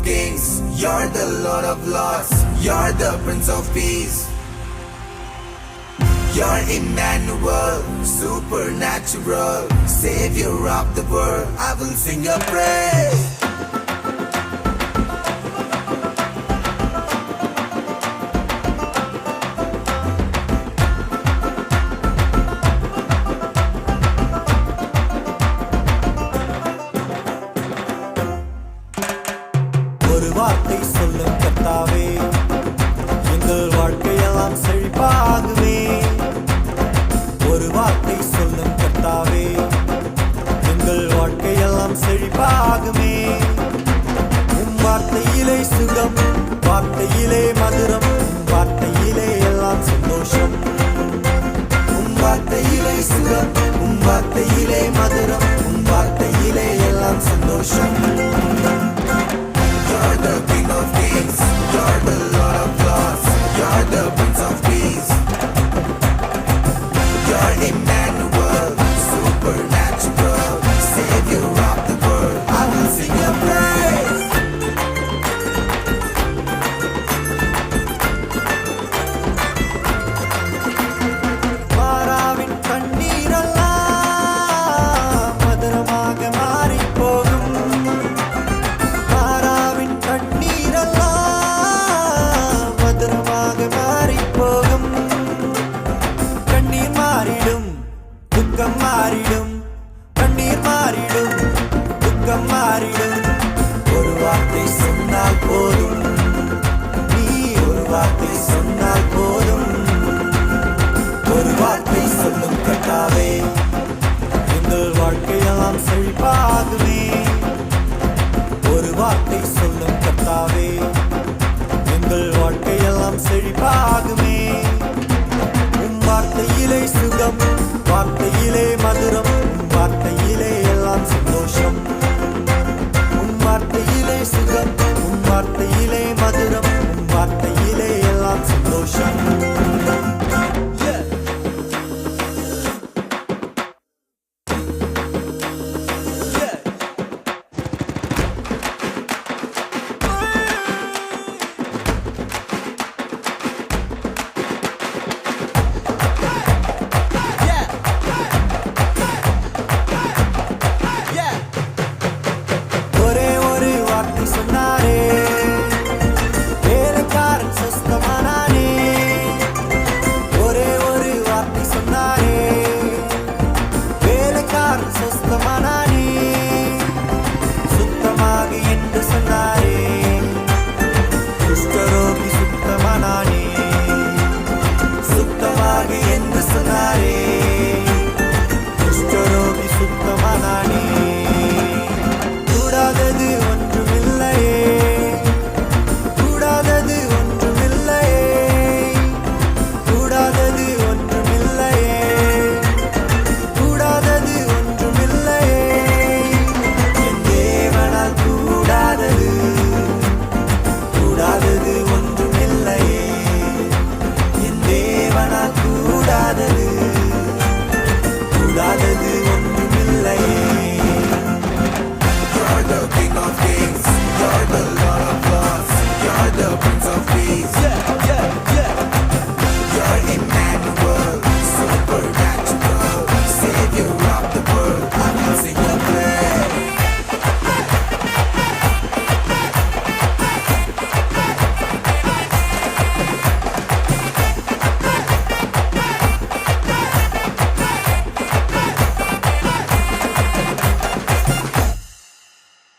kings, you're the Lord of lords, you're the Prince of Peace. You're Emmanuel, supernatural, Savior of the world. I will sing your praise. ஒரு வார்த்தை சொல்லும் கர்த்தாவே, எங்கள் வாழ்க்கையெல்லாம் செழிப்பாகுமே. ஒரு வார்த்தை சொல்லும் கர்த்தாவே, எங்கள் வாழ்க்கையெல்லாம் செழிப்பாகுமே. உம் வார்த்தையிலே சுகம், வார்த்தையிலே மதுரம், வார்த்தையிலே எல்லாம் சந்தோஷம். உம் வார்த்தையிலே சுகம், உம் வார்த்தையிலே மதுரம், உம் வார்த்தையிலே எல்லாம் சந்தோஷம். You're the King of Kings, you're the Lord of Lords, you're the Prince of Peace. You're Emmanuel, supernatural, Savior of the world. I will sing your praise. மாறாவின் கண்ணீரெல்லாம் மதுரமாக மாறிப் போகும். மாறாவின் கண்ணீரெல்லாம் மதுரமாக மாறிப் போகும். கண்ணீர் மாறிடும், துக்கம் மாறிடும். கண்ணீர் மாறிடும், துக்கம் மாறிடும். ஒரு வார்த்தை சொன்னால் போதும், நீ ஒரு வார்த்தை சொன்னால் போதும். ஒரு வார்த்தை சொல்லும் கர்த்தாவே, எங்கள் வாழ்க்கையெல்லாம் செழிப்பாகுமே. ஒரு வார்த்தை சொல்லும் கர்த்தாவே, எங்கள் வாழ்க்கையெல்லாம் செழிப்பாகுமே. உம் வார்த்தையிலே சுகம், வார்த்தையிலே மதுரம், உம் வார்த்தையிலே எல்லாம் சந்தோஷம். உம் வார்த்தையிலே சுகம், உம் வார்த்தையிலே மதுரம், உம் வார்த்தையிலே எல்லாம் சந்தோஷம். ஒரே ஒரு வார்த்தை சொன்னாரே, வேலைக்காரன் சொஸ்தமானானே. ஒரே ஒரு வார்த்தை சொன்னாரே, வேலைக்காரன் சொஸ்தமானானே. சுத்தமாக என்று சொன்னாரே, குஷ்டரோகி சுத்தமானானே. சுத்தமாக என்று சொன்னாரே, குஷ்டரோகி சுத்தமானானே. கூடாதது ஒன்றுமில்லையே, கூடாதது ஒன்றுமில்லையே, கூடாதது ஒன்றுமில்லையே, கூடாதது ஒன்றுமில்லையே. என் தேவனால் கூடாதது, கூடாதது ஒன்றுமில்லையே. என் தேவனால் கூடாதது,